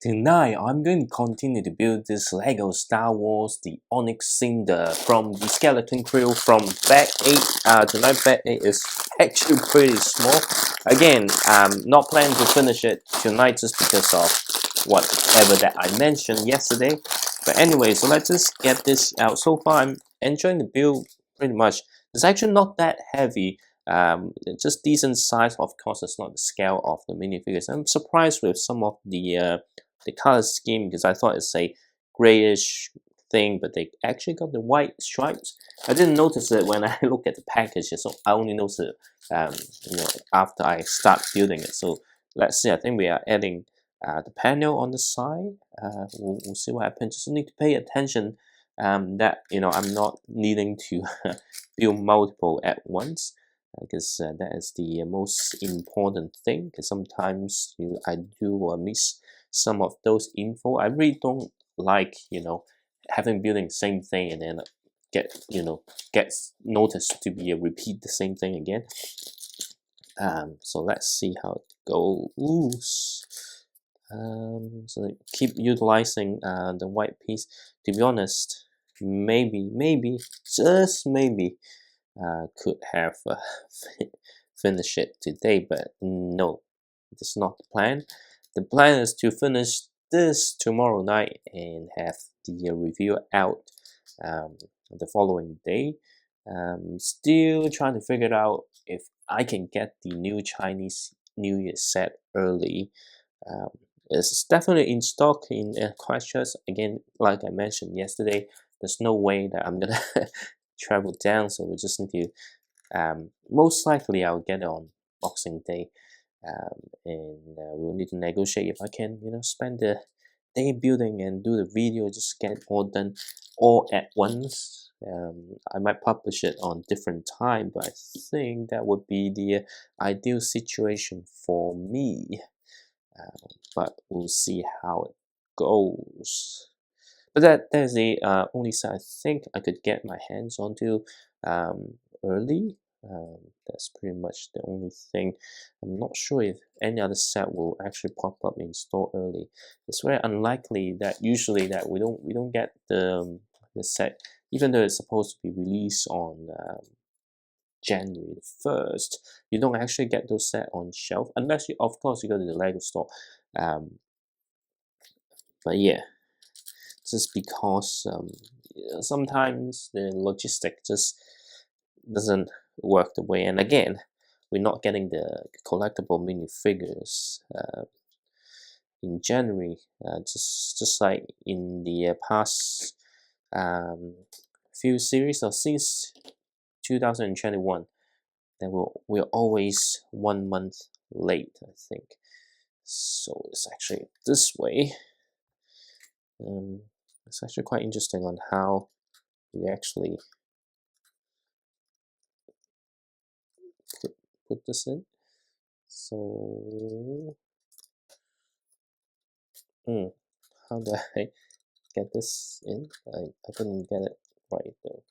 Tonight, I'm going to continue to build this LEGO Star Wars, the Onyx Cinder from the Skeleton Crew from bag 8. Tonight bag 8 is actually pretty small. Again, not planning to finish it tonight just because of whatever that I mentioned yesterday. But anyway, so let's just get this out. So far, I'm enjoying the build pretty much. It's actually not that heavy. Just decent size. Of course, it's not the scale of the minifigures. I'm surprised with some of the color scheme because I thought it's a grayish thing, but they actually got the white stripes. I didn't notice it when I look at the package, so I only noticed it after I start building it. So let's see. I think we are adding the panel on the side. We'll see what happens. Just need to pay attention that I'm not needing to build multiple at once, because that is the most important thing, because sometimes I do miss some of those info. I really don't like having building the same thing and then gets noticed to be repeat the same thing again. So let's see how it goes. So keep utilizing the white piece. To be honest, maybe just maybe could have finished it today, but no, it's not the plan. The plan is to finish this tomorrow night and have the review out the following day. Still trying to figure out if I can get the new Chinese New Year set early. It's definitely in stock in Christchurch. Again, like I mentioned yesterday, there's no way that I'm gonna travel down, so we just need to most likely I'll get it on Boxing Day, and we'll need to negotiate if I can spend the day building and do the video, just get it all done all at once. I might publish it on different time, but I think that would be the ideal situation for me, but we'll see how it goes. But that is the only set I think I could get my hands onto early. That's pretty much the only thing. I'm not sure if any other set will actually pop up in store early. It's very unlikely that usually that we don't get the set, even though it's supposed to be released on January 1st. You don't actually get those set on shelf unless you, of course, you go to the LEGO store. But yeah, just because sometimes the logistic just doesn't work the way. And again, we're not getting the collectible minifigures in January, just like in the past few series, or since 2021, then we're always 1 month late, I think. So it's actually this way. It's actually quite interesting on how we actually put this in. So how do I get this in? I couldn't get it right though.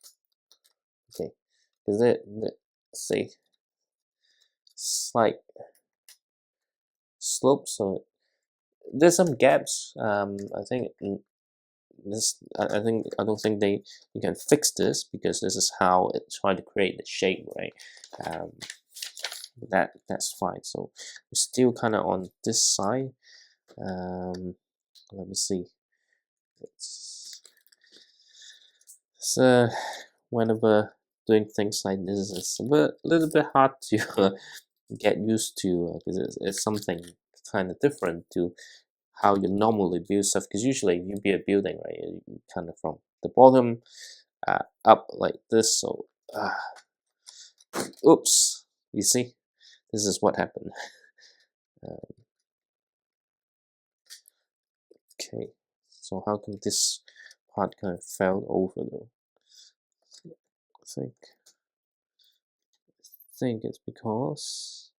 Okay, is it, let's see, slight slope, so there's some gaps. I think this, I don't think you can fix this, because this is how it's trying to create the shape, right? That's fine. So we're still kind of on this side. Let me see. So whenever doing things like this, it's a little bit hard to get used to, because it's something kind of different to how you normally build stuff. Because usually you build a building, right, you kind of from the bottom up like this. So oops, you see, this is what happened. Okay, so how come this part kind of fell over though? I think it's because,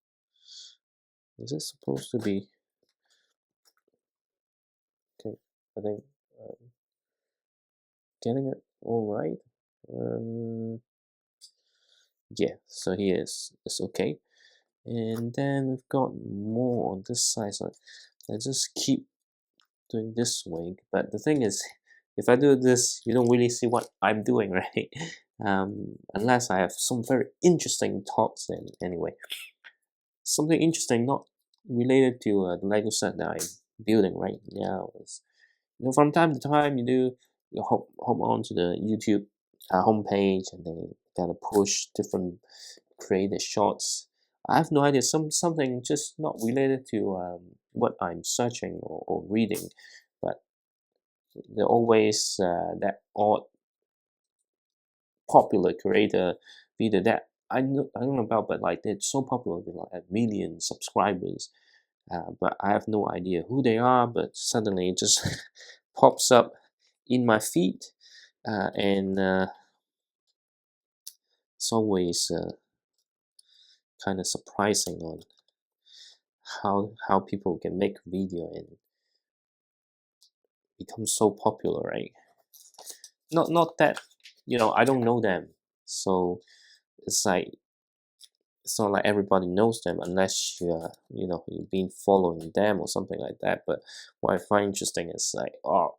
is it supposed to be, okay, I think getting it all right. Yeah, so here it's okay. And then we've got more on this side, so I just keep doing this way. But the thing is, if I do this, you don't really see what I'm doing, right? Unless I have some very interesting thoughts. And anyway, something interesting, not related to the Lego set that I'm building right now, is from time to time you hop onto the YouTube homepage, and they kind of push different created shots. I have no idea, something just not related to what I'm searching or reading, but they're always that odd popular creator video that I don't know about, but like they're so popular, they like have million subscribers. But I have no idea who they are, but suddenly it just pops up in my feed, and it's always kind of surprising on how people can make video and become so popular, right? Not that I don't know them, so it's like it's not like everybody knows them unless you've been following them or something like that. But what I find interesting is like, oh,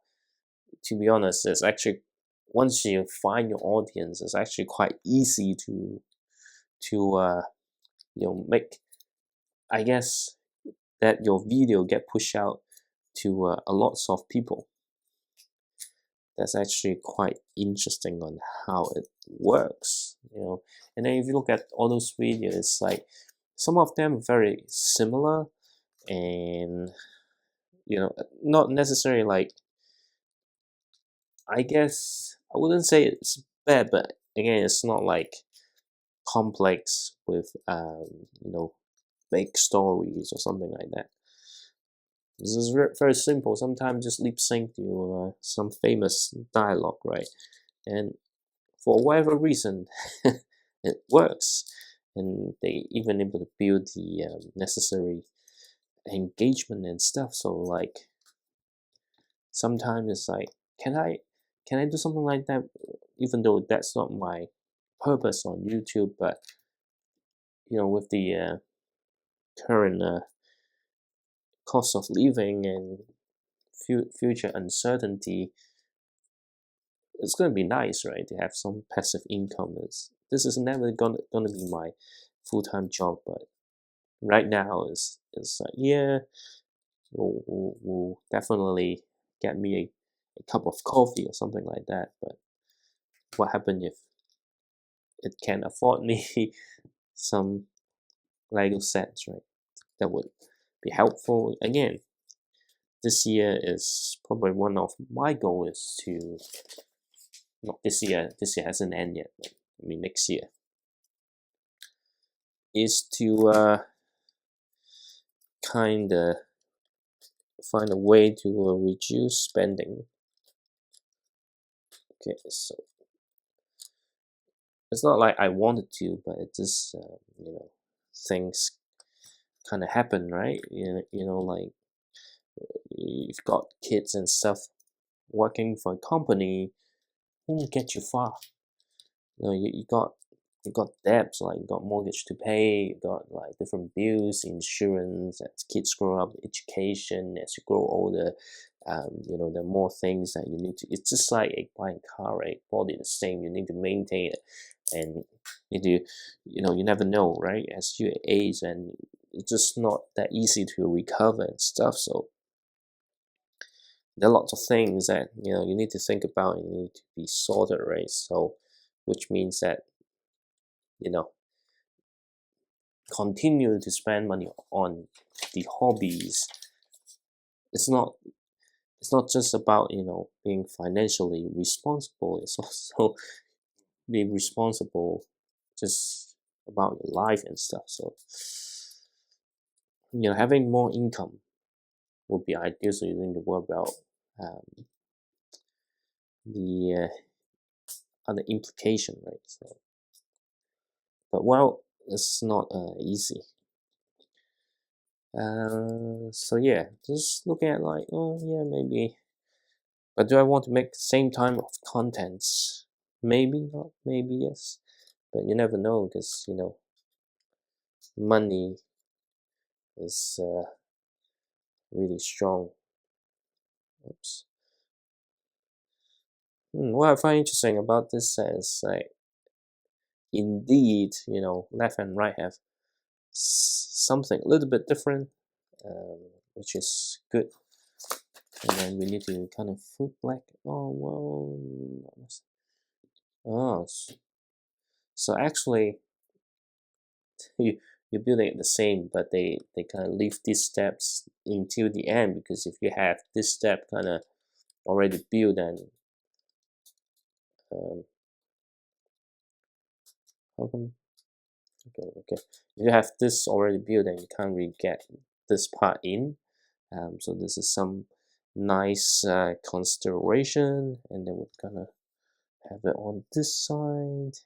to be honest, it's actually, once you find your audience, it's actually quite easy to make, I guess, that your video get pushed out to a lots of people. That's actually quite interesting on how it works. And then if you look at all those videos, it's like some of them very similar, and not necessarily like, I guess I wouldn't say it's bad, but again, it's not like complex with big stories or something like that. This is very simple. Sometimes just lip sync to some famous dialogue, right? And for whatever reason, it works, and they even able to build the necessary engagement and stuff. So like, sometimes it's like, can I do something like that, even though that's not my purpose on YouTube, but with the current cost of living and future uncertainty, it's going to be nice, right, to have some passive income. This is never gonna be my full-time job, but right now it's like, yeah, will definitely get me a cup of coffee or something like that. But what happens if it can afford me some Lego sets, right? That would be helpful. Again, this year is probably one of my goals to, not this year hasn't ended yet, but I mean next year, is to kind of find a way to reduce spending. Okay, so it's not like I wanted to, but it just things kind of happen, right? Like, you've got kids and stuff. Working for a company won't get you far. You got debts, like you got mortgage to pay, you got like different bills, insurance. As kids grow up, education. As you grow older, there are more things that you need to. It's just like buying a car, right? Body the same. You need to maintain it, and you never know, right? As you age, and it's just not that easy to recover and stuff. So there are lots of things that you need to think about and you need to be sorted, right? So, which means that you know continue to spend money on the hobbies. It's not just about being financially responsible. It's also being responsible just about your life and stuff. So having more income would be ideal. So you need to worry about the other implication, right? So, but well, it's not easy. So yeah, just looking at like, oh yeah, maybe. But do I want to make the same time of contents? Maybe not, maybe yes. But you never know, because money is really strong Oops. What I find interesting about this is like, indeed, you know, left and right have something a little bit different, which is good. And then we need to kind of flip black. Oh well. Oh, so actually, you're building it the same, but they kind of leave these steps until the end, because if you have this step kind of already built, then how come? Okay. If you have this already built, then you can't really get this part in. So this is some nice consideration, and then we're gonna have it on this side.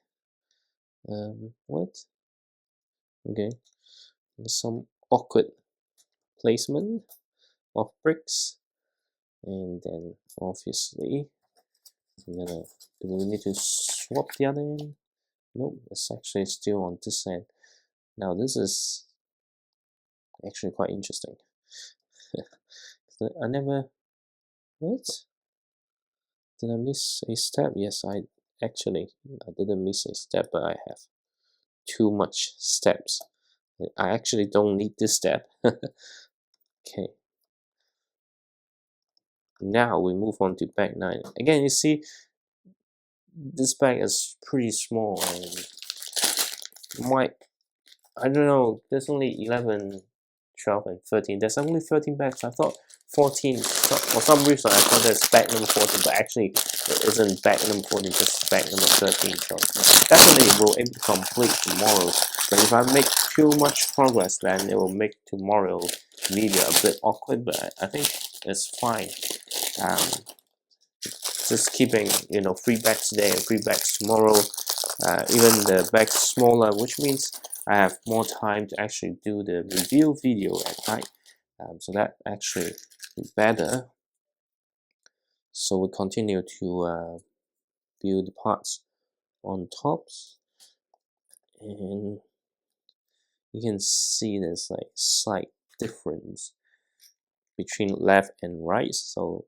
What? Okay, there's some awkward placement of bricks, and then obviously we're gonna, do we need to swap the other end? Nope, it's actually still on this end. Now this is actually quite interesting. I never, what? Did I miss a step? Yes, I didn't miss a step, but I have too much steps. I actually don't need this step. Okay. Now we move on to bag 9. Again, you see, this bag is pretty small, and might, I don't know, there's only 11, 12, and 13. There's only 13 bags. I thought 14, for some reason I thought that's bag number 14, but actually it isn't bag number 14, just bag number 13. So definitely we'll aim to complete tomorrow. But if I make too much progress, then it will make tomorrow video a bit awkward, but I think it's fine. Just keeping, you know, 3 bags today and 3 bags tomorrow. Even the bags smaller, which means I have more time to actually do the review video at night. So that actually better. So we continue to build the parts on tops, and you can see there's like slight difference between left and right. So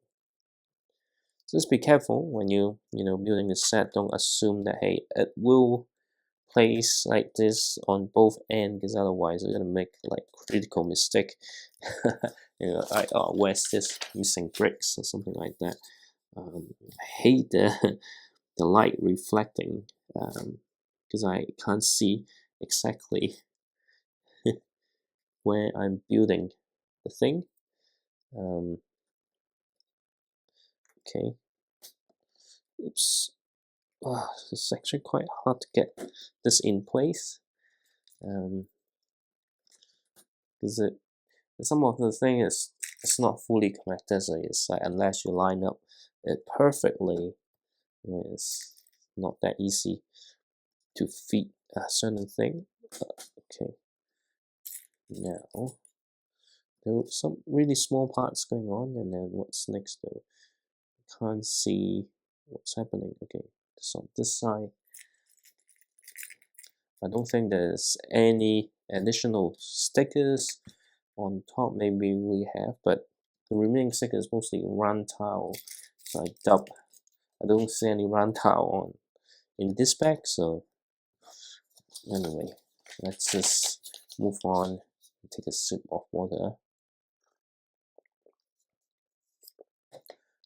just be careful when you building a set. Don't assume that, hey, it will place like this on both ends, because otherwise you're gonna make like critical mistake. You know, like, oh, where's this missing bricks or something like that. I hate the the light reflecting, because I can't see exactly where I'm building the thing. Okay. Oops. It's actually quite hard to get this in place. Because some of the thing is, it's not fully connected, so it's like unless you line up it perfectly, it's not that easy to fit a certain thing. Okay, now there were some really small parts going on, and then what's next though? Can't see what's happening. Okay, so on this side, I don't think there's any additional stickers on top. Maybe we have, but the remaining sticker is mostly round tile, so I don't see any round tile on in this pack. So anyway, let's just move on and take a sip of water.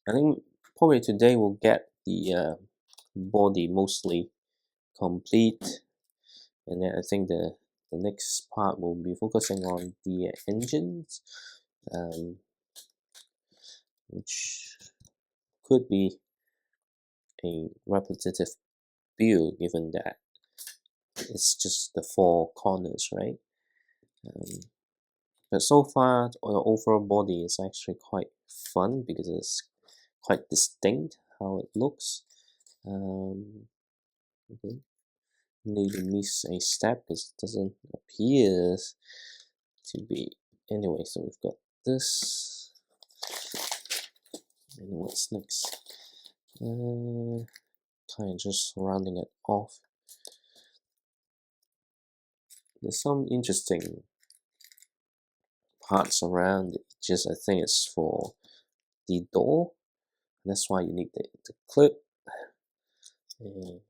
I think probably today we'll get the body mostly complete, and then I think the next part will be focusing on the engines, which could be a repetitive build, given that it's just the 4 corners, right? But so far, the overall body is actually quite fun, because it's quite distinct how it looks. Okay. Need to miss a step because it doesn't appear to be. Anyway, so we've got this, and what's next? Kind of just rounding it off. There's some interesting parts around it. Just I think it's for the door. That's why you need the clip. And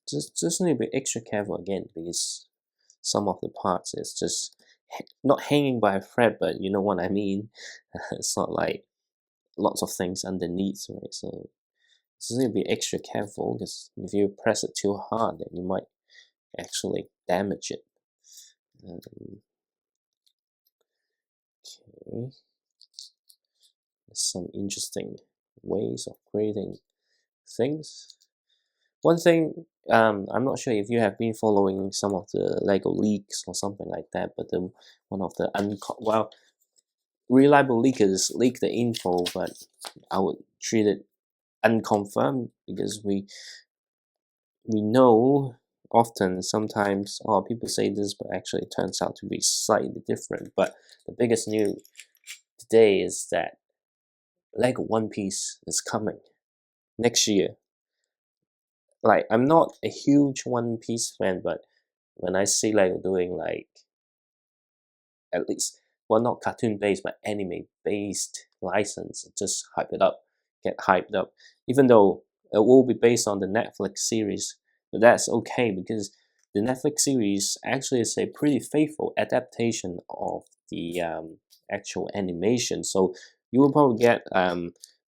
just need to be extra careful again, because some of the parts is just not hanging by a thread, but you know what I mean. It's not like lots of things underneath, right? So just need to be extra careful, because if you press it too hard, then you might actually damage it. Okay, there's some interesting ways of creating things. One thing, I'm not sure if you have been following some of the LEGO leaks or something like that, but one of the reliable leakers leak the info, but I would treat it unconfirmed, because we know often sometimes, oh, people say this, but actually it turns out to be slightly different. But the biggest news today is that LEGO One Piece is coming next year. Like, I'm not a huge One Piece fan, but when I see LEGO doing, like, at least, well, not cartoon based, but anime based license, just hype it up, get hyped up. Even though it will be based on the Netflix series, but that's okay, because the Netflix series actually is a pretty faithful adaptation of the actual animation. So you will probably get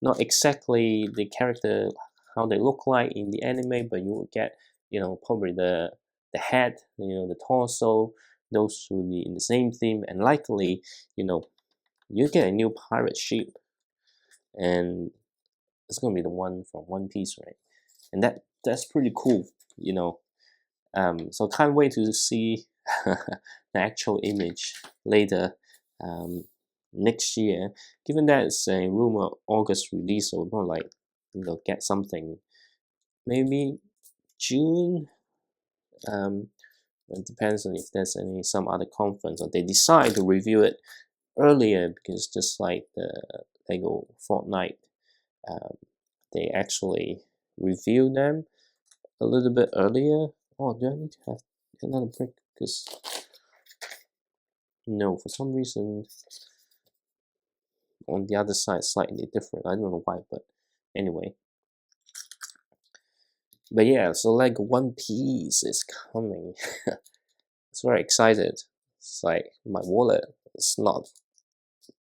not exactly the character how they look like in the anime, but you will get, you know, probably the head, you know, the torso. Those will be in the same theme, and likely, you know, you get a new pirate ship, and it's gonna be the one from One Piece, right? And that's pretty cool, you know. So can't wait to see the actual image later next year. Given that it's a rumor August release, so we're gonna, like, you know, get something maybe June. It depends on if there's some other conference, or they decide to review it earlier, because just like the LEGO Fortnite, um, they actually review them a little bit earlier. Oh, do I need to have another break? Because no, for some reason on the other side slightly different. I don't know why, but anyway. But yeah, so like One Piece is coming. It's very excited. It's like my wallet is not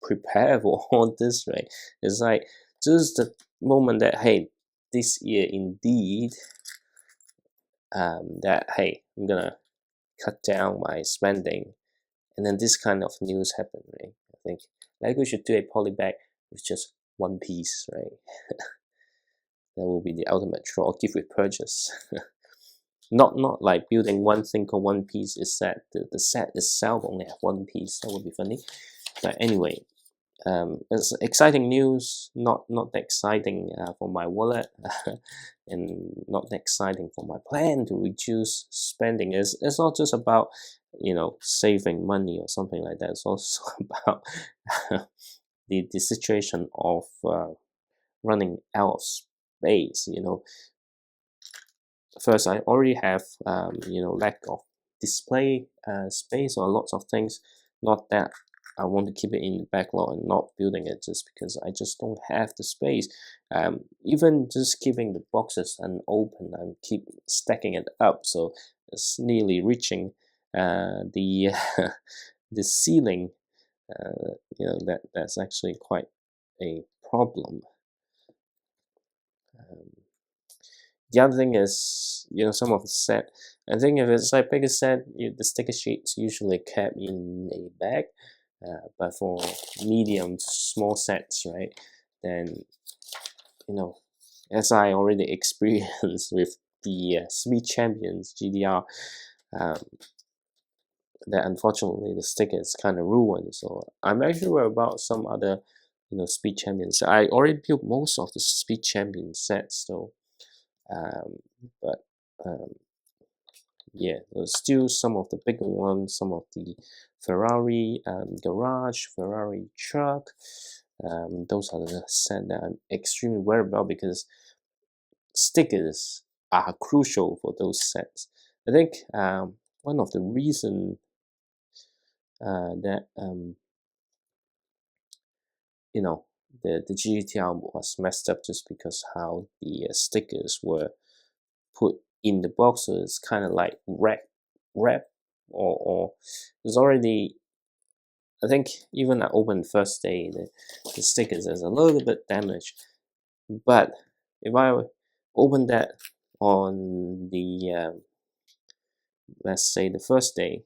prepared for all this, right? It's like just the moment that, hey, this year indeed, that, hey, I'm gonna cut down my spending, and then this kind of news happened, right? I think LEGO should do a polybag with just One Piece, right? That will be the ultimate troll gift with purchase. Not like building one thing called One Piece is set. The set itself only have one piece. That would be funny. But anyway, it's exciting news. Not that exciting for my wallet, and not that exciting for my plan to reduce spending. It's not just about, you know, saving money or something like that. It's also about the situation of running out of space. You know, first I already have you know, lack of display space or lots of things. Not that I want to keep it in the backlog and not building it, just because I just don't have the space. Even just keeping the boxes unopened, I keep stacking it up, so it's nearly reaching the the ceiling. You know, that's actually quite a problem. Um, the other thing is, you know, some of the set. I think if it's like bigger set, the sticker sheets usually kept in a bag. But for medium to small sets, right, then, you know, as I already experienced with the Speed Champions GDR, um, that unfortunately the sticker is kind of ruined. So I'm actually worried about some other, you know, Speed Champions. I already built most of the Speed Champion sets, though. Um, but yeah, there's still some of the bigger ones, some of the Ferrari garage, Ferrari truck. Those are the set that I'm extremely worried about, because stickers are crucial for those sets. I think one of the reason that you know, the GTR was messed up just because how the stickers were put in the box. So it's kind of like wrap, or it's already, I think even I opened first day, the stickers is a little bit damaged. But if I open that on the let's say the first day,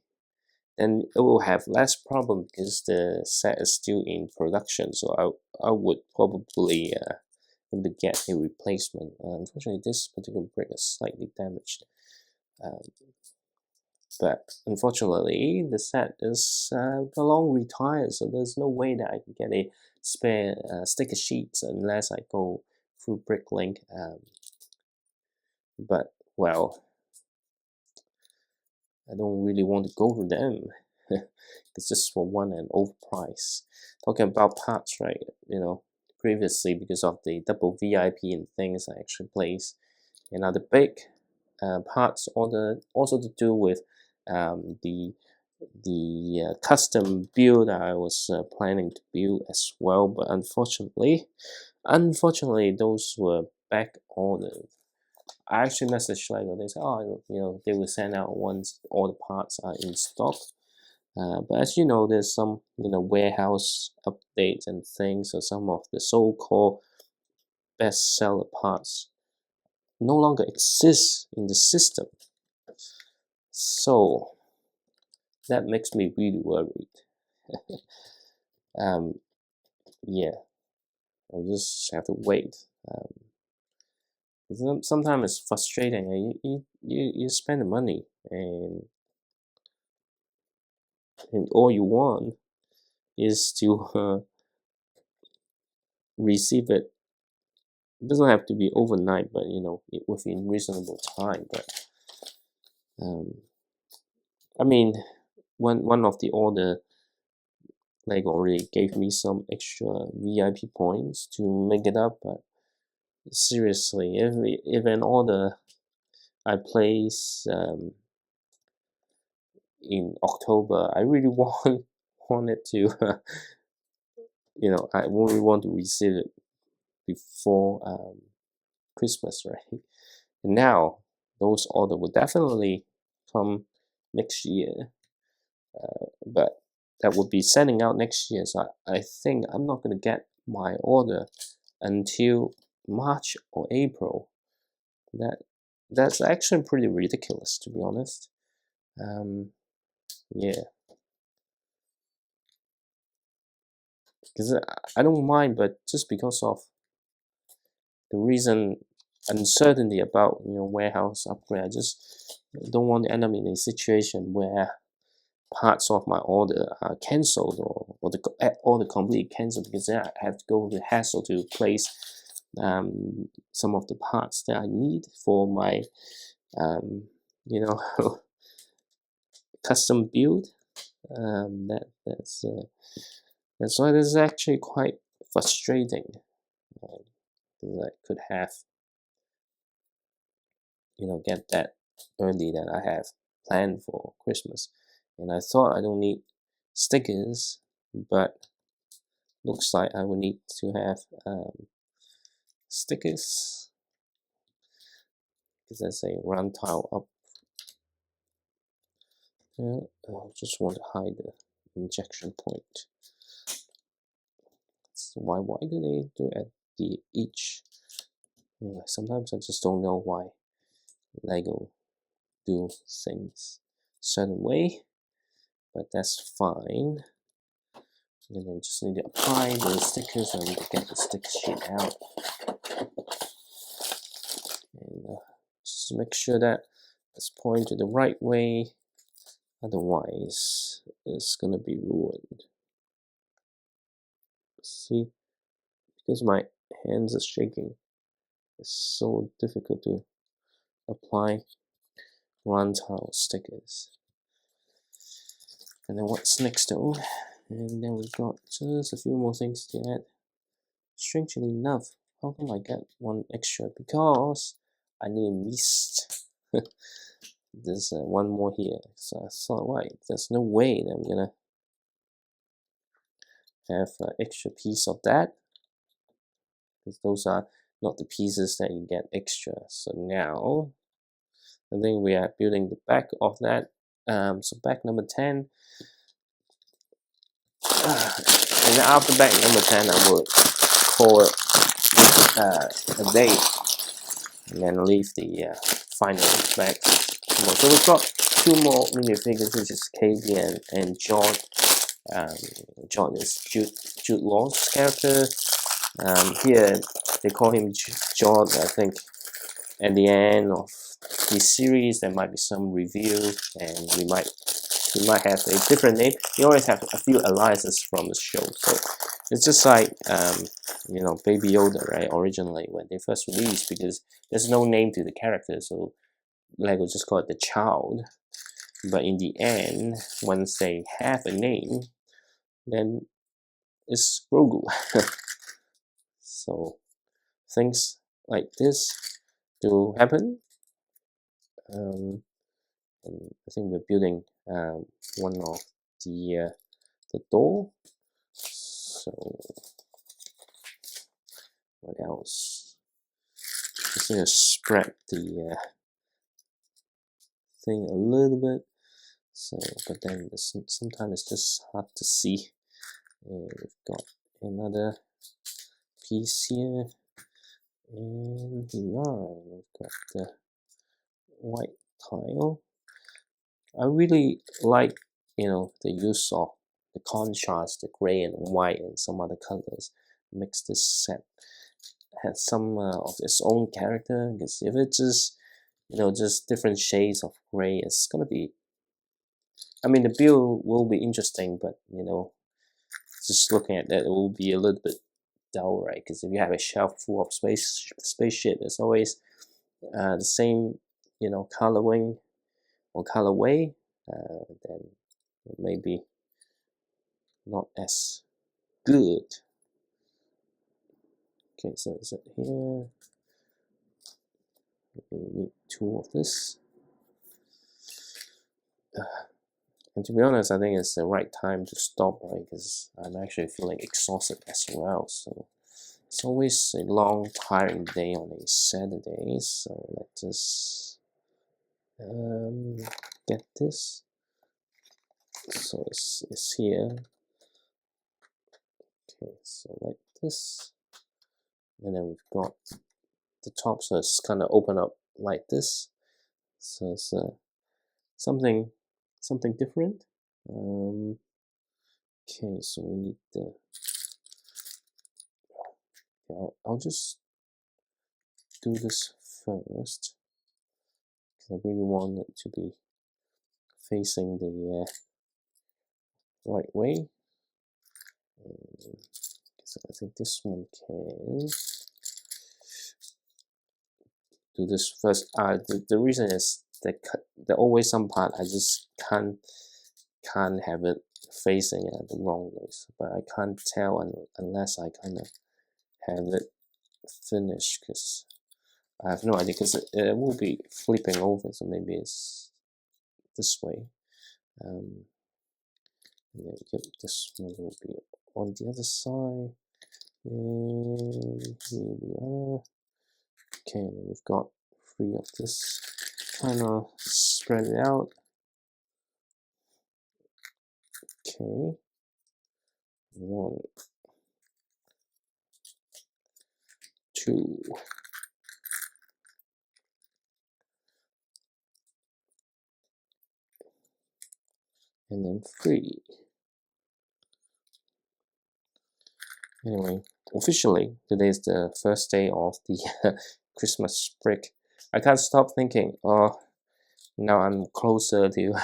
then it will have less problem because the set is still in production. So I would probably able to get a replacement. Unfortunately, this particular brick is slightly damaged. But unfortunately, the set is long retired, so there's no way that I can get a spare sticker sheets unless I go through Bricklink. But well, I don't really want to go with them because this for one and overpriced. Talking about parts, right? You know, previously because of the double VIP and things, I actually placed another big parts order, also to do with the custom build I was planning to build as well. But unfortunately, those were back ordered. I actually messaged LEGO. They said, "Oh, you know, they will send out once all the parts are in stock." But as you know, there's some warehouse updates and things. So some of the so-called bestseller parts no longer exist in the system. So that makes me really worried. Yeah, I'll just have to wait. Sometimes it's frustrating. You spend the money and all you want is to receive it. It doesn't have to be overnight, but within reasonable time. But I mean, one of the order, LEGO already gave me some extra VIP points to make it up. But seriously, if an order I place in October, I really want it to, I really want to receive it before Christmas, right? And now those orders will definitely come next year, but that would be sending out next year. So I think I'm not going to get my order until March or April. That's actually pretty ridiculous, to be honest. Yeah, because I don't mind, but just because of the reason uncertainty about warehouse upgrade, I just don't want to end up in a situation where parts of my order are cancelled or the order completely cancelled, because then I have to go to the hassle to place some of the parts that I need for my custom build. That's why this is actually quite frustrating. I could have get that early that I have planned for Christmas, and I thought I don't need stickers, but looks like I will need to have stickers, because there's a run tile up there. I just want to hide the injection point. So why do they do it at the each? Sometimes I just don't know why LEGO do things certain way, but that's fine. And then just need to apply the stickers. I need to get the sticker sheet out and just make sure that it's pointed the right way, otherwise it's gonna be ruined. See, because my hands are shaking, it's so difficult to apply run tile stickers. And then what's next though? And then we've got just a few more things to add. Strangely enough, how come I get one extra? Because I need a mist. There's one more here. So I thought, why? There's no way that I'm gonna have an extra piece of that, because those are not the pieces that you get extra. So now I think we are building the back of that. So back number 10, and after back number 10 I will call it a day, and then leave the final back. So we've got 2 more minifigures, which is Katie and John. John is Jude Law's character. Here they call him John. I think at the end of this series there might be some review, and we might have a different name. We always have a few aliases from the show, so it's just like you know, Baby Yoda, right? Originally when they first released, because there's no name to the character, so LEGO just call it the child. But in the end, once they have a name, then it's Grogu. So things like this do happen. And I think we're building one of the door. So what else? Just gonna spread the thing a little bit. So, but then sometimes it's just hard to see. And we've got another piece here, and here we are. We've got the white tile. I really like, you know, the use of the contrast, the gray and white and some other colors. Makes this set has some of its own character, because if it's just, you know, just different shades of gray, it's gonna be, I mean, the build will be interesting, but you know, just looking at that, it will be a little bit dull, right? Because if you have a shelf full of spaceship, it's always the same, you know, coloring or colorway, then maybe not as good. Okay, so is it here? We need 2 of this. And to be honest, I think it's the right time to stop, right? Because I'm actually feeling exhausted as well. So it's always a long, tiring day on a Saturday. So let's just get this. So it's here. Okay, so like this, and then we've got the top, so it's kind of open up like this. So it's something different. Okay, so we need the. I'll just do this first, because I really want it to be facing the right way. So I think this one can do this first. The reason is the always some part I just can't have it facing the wrong way, but I can't tell unless I kind of have it finished, because I have no idea, because it will be flipping over, so maybe it's this way. And then, yep, this one will be on the other side, and here we are. Okay, and we've got 3 of this, kind of spread it out. Okay, 1, 2, and then 3. Anyway, officially, today is the first day of the Christmas break. I can't stop thinking, oh, now I'm closer to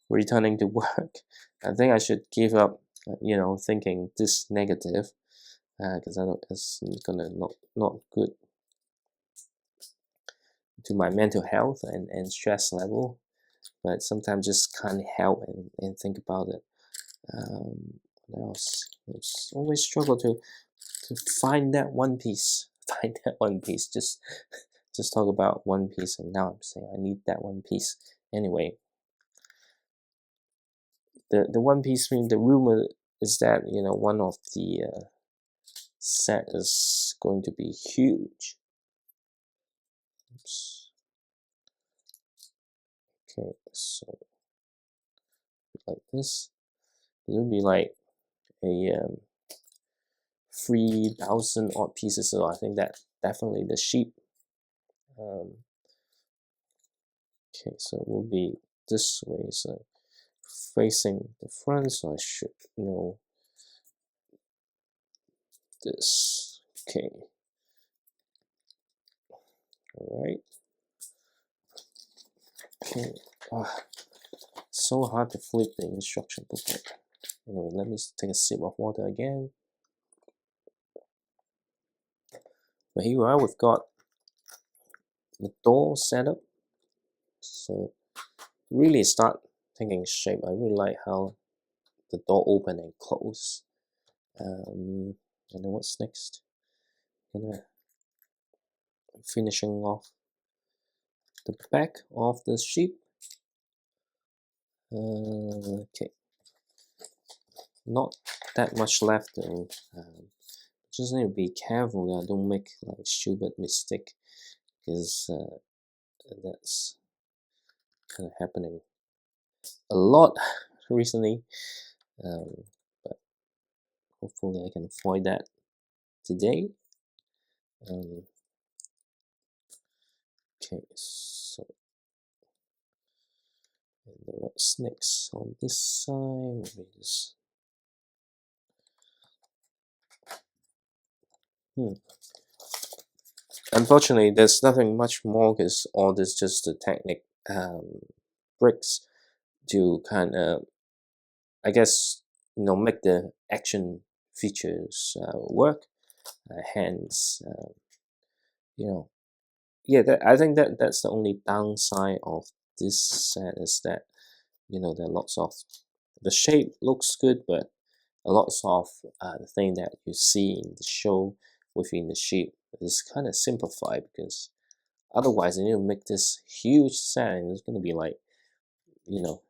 returning to work. I think I should give up, you know, thinking this negative, because I know it's gonna not good to my mental health and stress level. But sometimes just can't help and think about it. What else? It's always struggle to find that one piece. Find that one piece. Just talk about one piece, and now I'm saying I need that one piece. Anyway, the one piece, the rumor is that, you know, one of the set is going to be huge. Oops. Okay, so like this, it will be like a 3,000 odd pieces. So I think that definitely the sheep. Okay, so it will be this way, so facing the front, so I should know this. Okay, all right. Okay, so hard to flip the instruction booklet. Anyway, let me take a sip of water again. But here we are, we've got the door setup. So really start taking shape. I really like how the door open and close. And then what's next? Finishing off the back of the sheep. Okay, not that much left though. Just need to be careful that I don't make like stupid mistake, because that's kind of happening a lot recently. But hopefully I can avoid that today. Okay, so and then what's next on this side? Maybe this. Unfortunately, there's nothing much more, because all this just the technic bricks to kind of, I guess, you know, make the action features work. Hence, you know, yeah, I think that's the only downside of this set, is that, you know, there are lots of, the shape looks good, but a lot of the thing that you see in the show within the sheep is kind of simplified, because otherwise you need to make this huge set and it's going to be like, you know,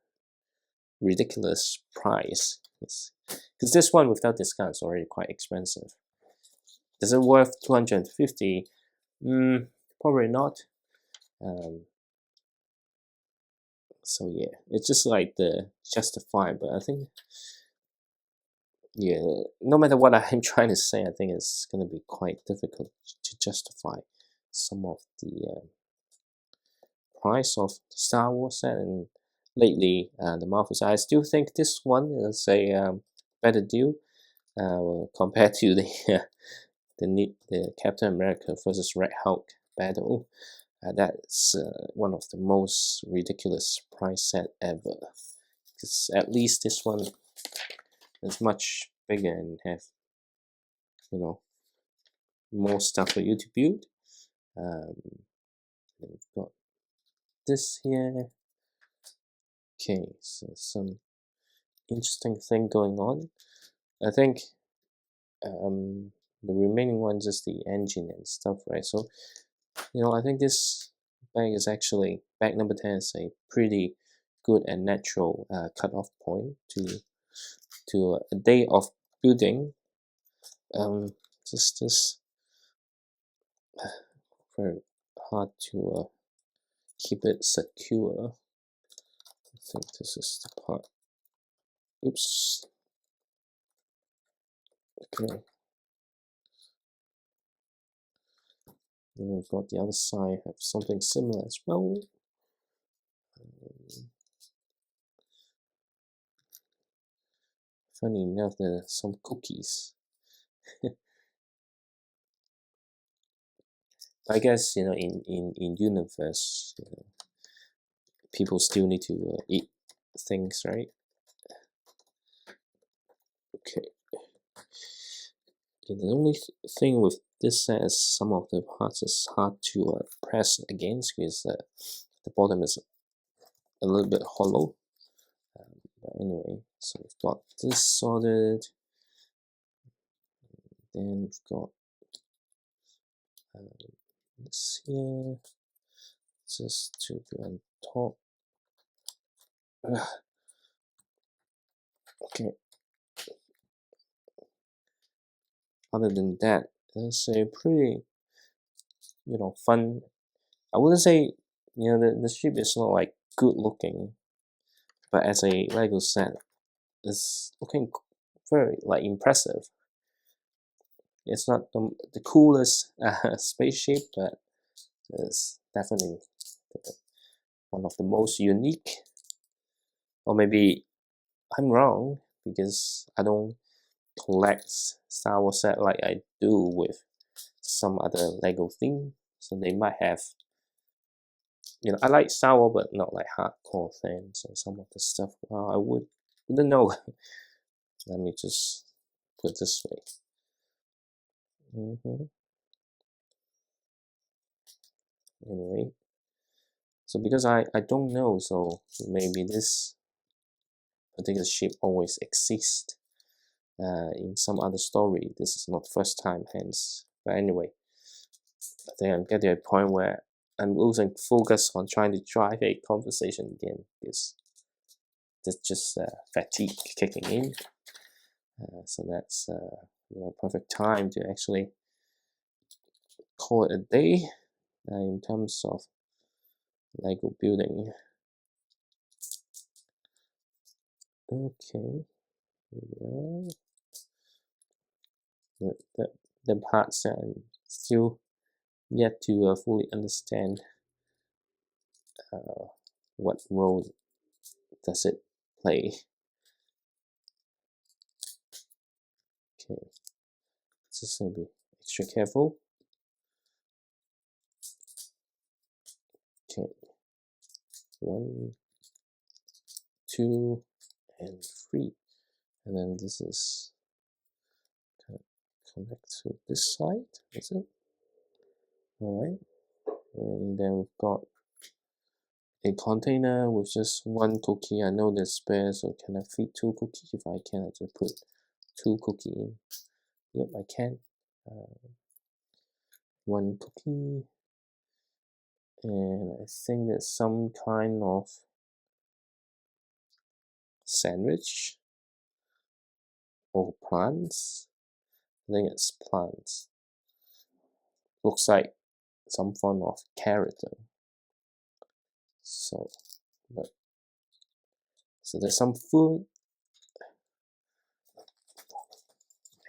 ridiculous price. Because this one without discount is already quite expensive. Is it worth 250? Probably not. So yeah, it's just like the justified, but I think, yeah, no matter what I'm trying to say, I think it's going to be quite difficult to justify some of the price of the Star Wars set, and lately the Marvel set. I still think this one is a better deal compared to the Captain America versus Red Hulk battle. That's one of the most ridiculous price set ever. Because at least this one is much bigger and have, you know, more stuff for you to build. We've got this here. Okay, so some interesting thing going on. I think the remaining ones is the engine and stuff, right? So, you know, I think this bag is actually, bag number 10 is a pretty good and natural cutoff point to a day of building. Just this very hard to keep it secure. I think this is the part. Oops. Okay. And we've got the other side have something similar as well. Funny enough, there are some cookies. I guess, you know, in universe, you know, people still need to eat things, right? Okay. The only thing with this set is some of the parts is hard to press against, because the bottom is a little bit hollow. But anyway, so we've got this sorted. Then we've got this here, just to be on top. Okay, other than that, it's a pretty, fun. I wouldn't say, the ship is not like good looking, but as a Lego set, it's looking very like impressive. It's not the coolest spaceship, but it's definitely one of the most unique. Or maybe I'm wrong because I don't collect Star Wars set like I do with some other Lego theme. So they might have, I like Star Wars, but not like hardcore fans and some of the stuff. I wouldn't know. Let me just put it this way. Anyway, so because I don't know, so maybe this particular ship always exists in some other story. This is not first time, hence. But anyway, I think I'm getting to a point where I'm losing focus on trying to drive a conversation again because there's just fatigue kicking in. So that's perfect time to actually call it a day in terms of Lego building. Okay, yeah. The parts that I'm still yet to fully understand what role does it play. Okay, just gonna be extra careful. Okay, 1, 2, and 3, and then this is connect to this side. Is it? All right, and then we've got a container with just 1 cookie. I know there's spare, so can I fit 2 cookies? If I can, I just put 2 cookies in. Yep, I can. 1 cookie, and I think there's some kind of sandwich or plants. I think it's plants. Looks like some form of carrot though. So there's some food,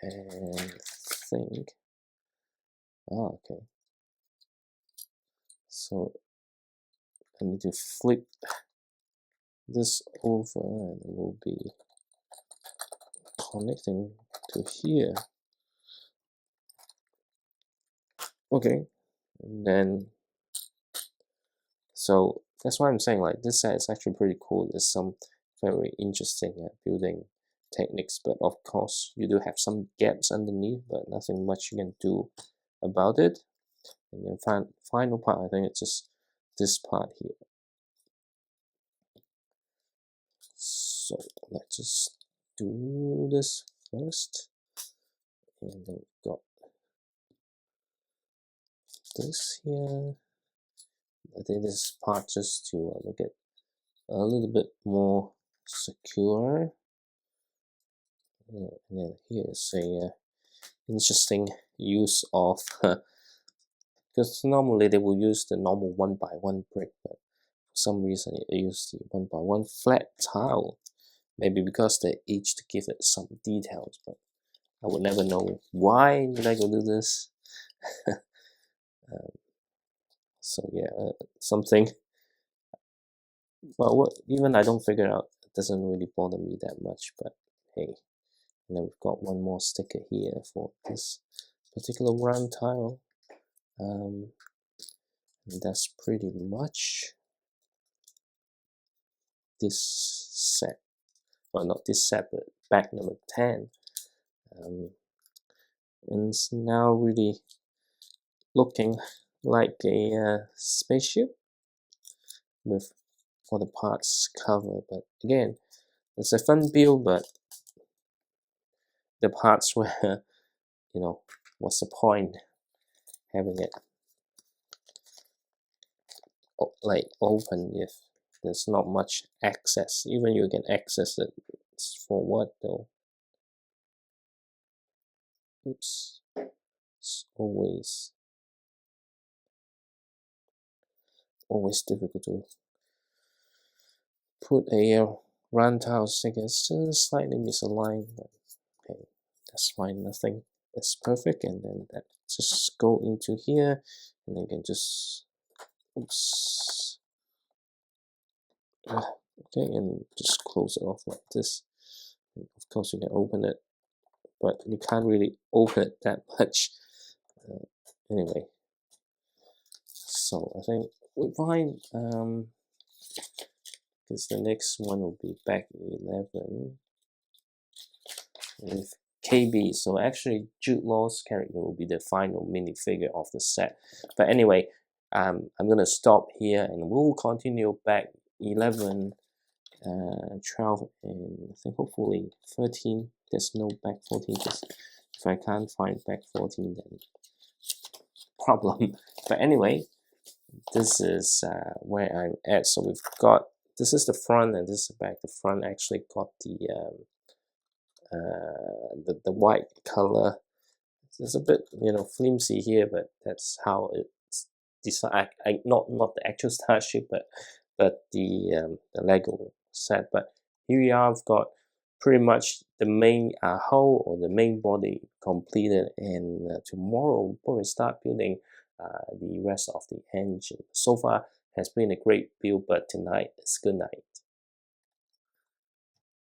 and I think okay. So I need to flip this over and it will be connecting to here. Okay, and then so that's why I'm saying like this set is actually pretty cool. There's some very interesting building techniques, but of course you do have some gaps underneath, but nothing much you can do about it. And then final part, I think it's just this part here. So let's just do this first, and then we've got this here. I think this part just to make it a little bit more secure. And then here's a interesting use of because normally they will use the normal 1x1 brick, but for some reason it used the 1x1 flat tile. Maybe because they each to give it some details, but I would never know why LEGO do this. So yeah, something. Well, even I don't figure out, it doesn't really bother me that much. But hey, and then we've got one more sticker here for this particular round tile. And that's pretty much this set. Well, not this set, but bag number 10. And it's now really looking like a spaceship with all the parts covered. But again, it's a fun build, but the parts where, what's the point having it like open if there's not much access? Even you can access it, it's for what though? oops, it's always difficult to put a round tile sticker. It's just slightly misaligned, but okay, that's fine, nothing is perfect. And then that just go into here, and then you can just, oops, okay, and just close it off like this. And of course you can open it, but you can't really open it that much. Anyway, so I think we're fine. Because the next one will be back 11 with KB. So actually, Jude Law's character will be the final minifigure of the set. But anyway, I'm gonna stop here, and we'll continue back 11, 12, and I think hopefully 13. There's no back 14. If I can't find back 14, then problem. But anyway, this is where I'm at. So we've got, this is the front and this is the back. The front actually got the white color. It's a bit, you know, flimsy here, but that's how it's designed. Not the actual starship, but the Lego set. But here we are. I've got pretty much the main hull or the main body completed, and tomorrow we'll probably start building the rest of the engine. So far has been a great build, but tonight is good night.